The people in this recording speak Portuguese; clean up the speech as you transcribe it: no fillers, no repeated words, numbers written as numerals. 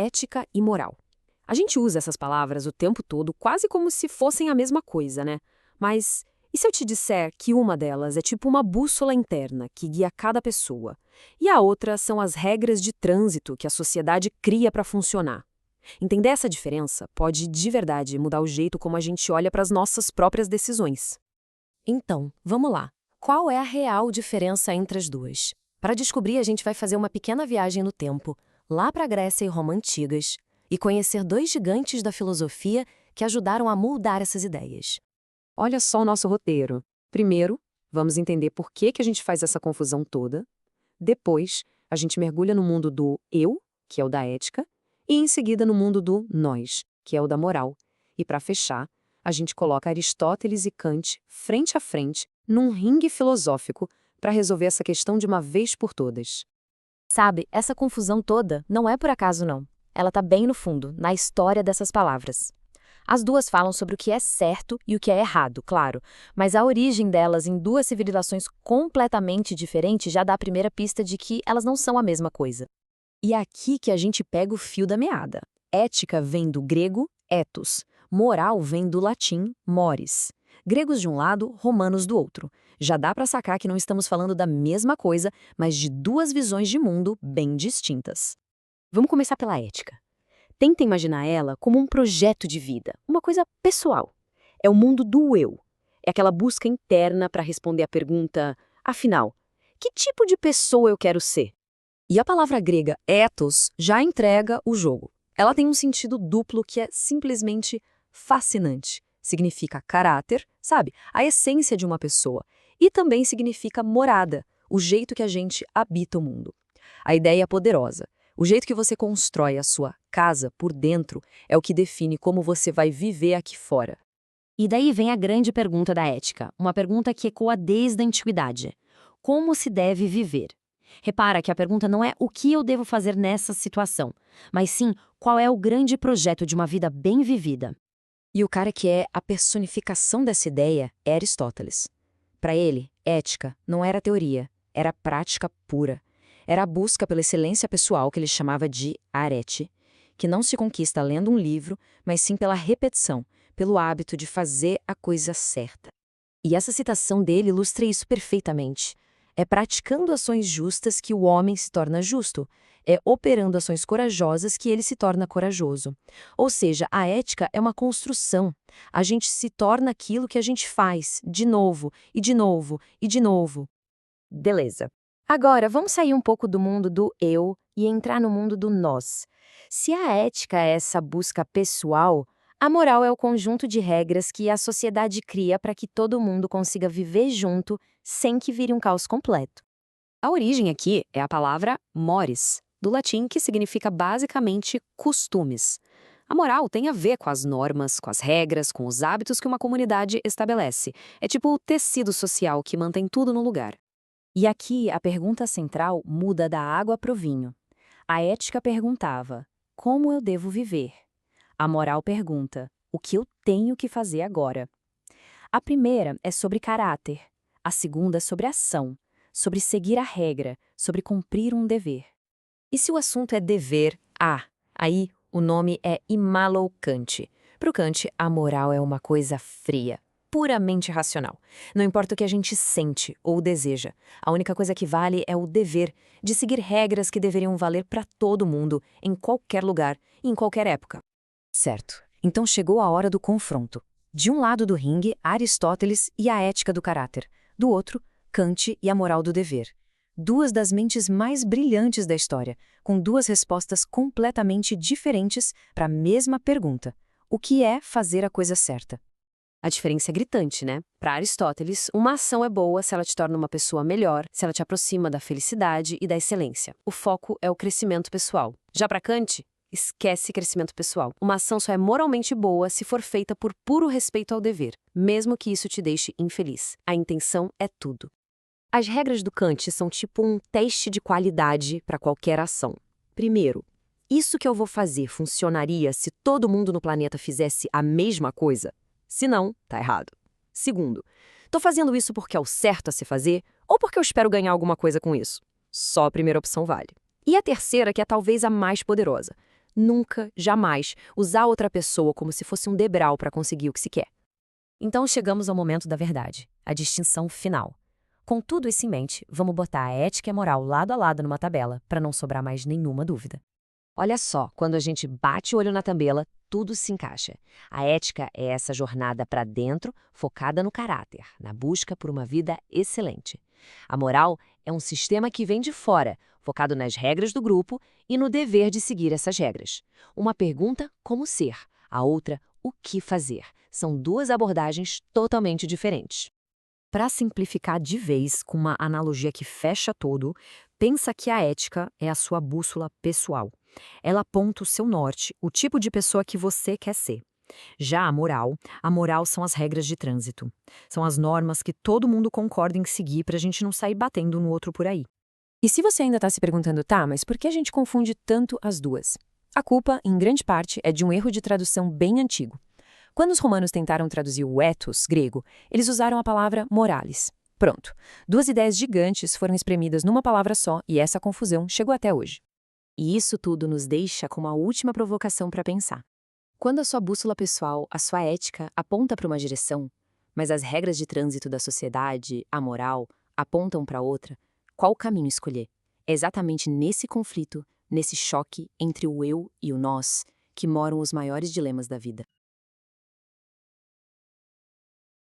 ética e moral. A gente usa essas palavras o tempo todo quase como se fossem a mesma coisa, né? Mas e se eu te disser que uma delas é tipo uma bússola interna que guia cada pessoa, e a outra são as regras de trânsito que a sociedade cria para funcionar? Entender essa diferença pode, de verdade, mudar o jeito como a gente olha para as nossas próprias decisões. Então, vamos lá. Qual é a real diferença entre as duas? Para descobrir, a gente vai fazer uma pequena viagem no tempo, lá para a Grécia e Roma antigas, e conhecer dois gigantes da filosofia que ajudaram a moldar essas ideias. Olha só o nosso roteiro. Primeiro, vamos entender por que a gente faz essa confusão toda. Depois, a gente mergulha no mundo do eu, que é o da ética, e em seguida no mundo do nós, que é o da moral. E para fechar, a gente coloca Aristóteles e Kant frente a frente, num ringue filosófico, para resolver essa questão de uma vez por todas. Sabe, essa confusão toda não é por acaso não. Ela está bem no fundo, na história dessas palavras. As duas falam sobre o que é certo e o que é errado, claro, mas a origem delas em duas civilizações completamente diferentes já dá a primeira pista de que elas não são a mesma coisa. E é aqui que a gente pega o fio da meada. Ética vem do grego ethos, moral vem do latim mores. Gregos de um lado, romanos do outro. Já dá para sacar que não estamos falando da mesma coisa, mas de duas visões de mundo bem distintas. Vamos começar pela ética. Tenta imaginar ela como um projeto de vida, uma coisa pessoal. É o mundo do eu. É aquela busca interna para responder à pergunta, afinal, que tipo de pessoa eu quero ser? E a palavra grega ethos já entrega o jogo. Ela tem um sentido duplo que é simplesmente fascinante. Significa caráter, sabe? A essência de uma pessoa. E também significa morada, o jeito que a gente habita o mundo. A ideia é poderosa. O jeito que você constrói a sua casa por dentro é o que define como você vai viver aqui fora. E daí vem a grande pergunta da ética, uma pergunta que ecoa desde a antiguidade. Como se deve viver? Repara que a pergunta não é o que eu devo fazer nessa situação, mas sim qual é o grande projeto de uma vida bem vivida. E o cara que é a personificação dessa ideia é Aristóteles. Para ele, ética não era teoria, era prática pura. Era a busca pela excelência pessoal que ele chamava de arete, que não se conquista lendo um livro, mas sim pela repetição, pelo hábito de fazer a coisa certa. E essa citação dele ilustra isso perfeitamente. É praticando ações justas que o homem se torna justo. É operando ações corajosas que ele se torna corajoso. Ou seja, a ética é uma construção. A gente se torna aquilo que a gente faz, de novo, e de novo, e de novo. Beleza. Agora, vamos sair um pouco do mundo do eu e entrar no mundo do nós. Se a ética é essa busca pessoal, a moral é o conjunto de regras que a sociedade cria para que todo mundo consiga viver junto sem que vire um caos completo. A origem aqui é a palavra mores, do latim que significa basicamente costumes. A moral tem a ver com as normas, com as regras, com os hábitos que uma comunidade estabelece. É tipo o tecido social que mantém tudo no lugar. E aqui a pergunta central muda da água para o vinho. A ética perguntava, como eu devo viver? A moral pergunta, o que eu tenho que fazer agora? A primeira é sobre caráter, a segunda é sobre ação, sobre seguir a regra, sobre cumprir um dever. E se o assunto é dever, aí o nome é Immanuel Kant. Para o Kant, a moral é uma coisa fria, puramente racional. Não importa o que a gente sente ou deseja. A única coisa que vale é o dever de seguir regras que deveriam valer para todo mundo, em qualquer lugar e em qualquer época. Certo. Então chegou a hora do confronto. De um lado do ringue, Aristóteles e a ética do caráter. Do outro, Kant e a moral do dever. Duas das mentes mais brilhantes da história, com duas respostas completamente diferentes para a mesma pergunta. O que é fazer a coisa certa? A diferença é gritante, né? Para Aristóteles, uma ação é boa se ela te torna uma pessoa melhor, se ela te aproxima da felicidade e da excelência. O foco é o crescimento pessoal. Já para Kant, esquece crescimento pessoal. Uma ação só é moralmente boa se for feita por puro respeito ao dever, mesmo que isso te deixe infeliz. A intenção é tudo. As regras do Kant são tipo um teste de qualidade para qualquer ação. Primeiro, isso que eu vou fazer funcionaria se todo mundo no planeta fizesse a mesma coisa? Se não, tá errado. Segundo, tô fazendo isso porque é o certo a se fazer ou porque eu espero ganhar alguma coisa com isso? Só a primeira opção vale. E a terceira, que é talvez a mais poderosa. nunca, jamais, usar outra pessoa como se fosse um degrau para conseguir o que se quer. Então chegamos ao momento da verdade, a distinção final. Com tudo isso em mente, vamos botar a ética e a moral lado a lado numa tabela, para não sobrar mais nenhuma dúvida. Olha só, quando a gente bate o olho na tabela, tudo se encaixa. A ética é essa jornada para dentro, focada no caráter, na busca por uma vida excelente. A moral é um sistema que vem de fora, focado nas regras do grupo e no dever de seguir essas regras. Uma pergunta, como ser, a outra, o que fazer. São duas abordagens totalmente diferentes. Para simplificar de vez, com uma analogia que fecha todo, pensa que a ética é a sua bússola pessoal. Ela aponta o seu norte, o tipo de pessoa que você quer ser. Já a moral são as regras de trânsito. São as normas que todo mundo concorda em seguir para a gente não sair batendo no outro por aí. E se você ainda está se perguntando, tá, mas por que a gente confunde tanto as duas? A culpa, em grande parte, é de um erro de tradução bem antigo. Quando os romanos tentaram traduzir o ethos grego, eles usaram a palavra moralis. Pronto, duas ideias gigantes foram espremidas numa palavra só e essa confusão chegou até hoje. E isso tudo nos deixa com uma última provocação para pensar. Quando a sua bússola pessoal, a sua ética, aponta para uma direção, mas as regras de trânsito da sociedade, a moral, apontam para outra, qual caminho escolher? É exatamente nesse conflito, nesse choque entre o eu e o nós, que moram os maiores dilemas da vida.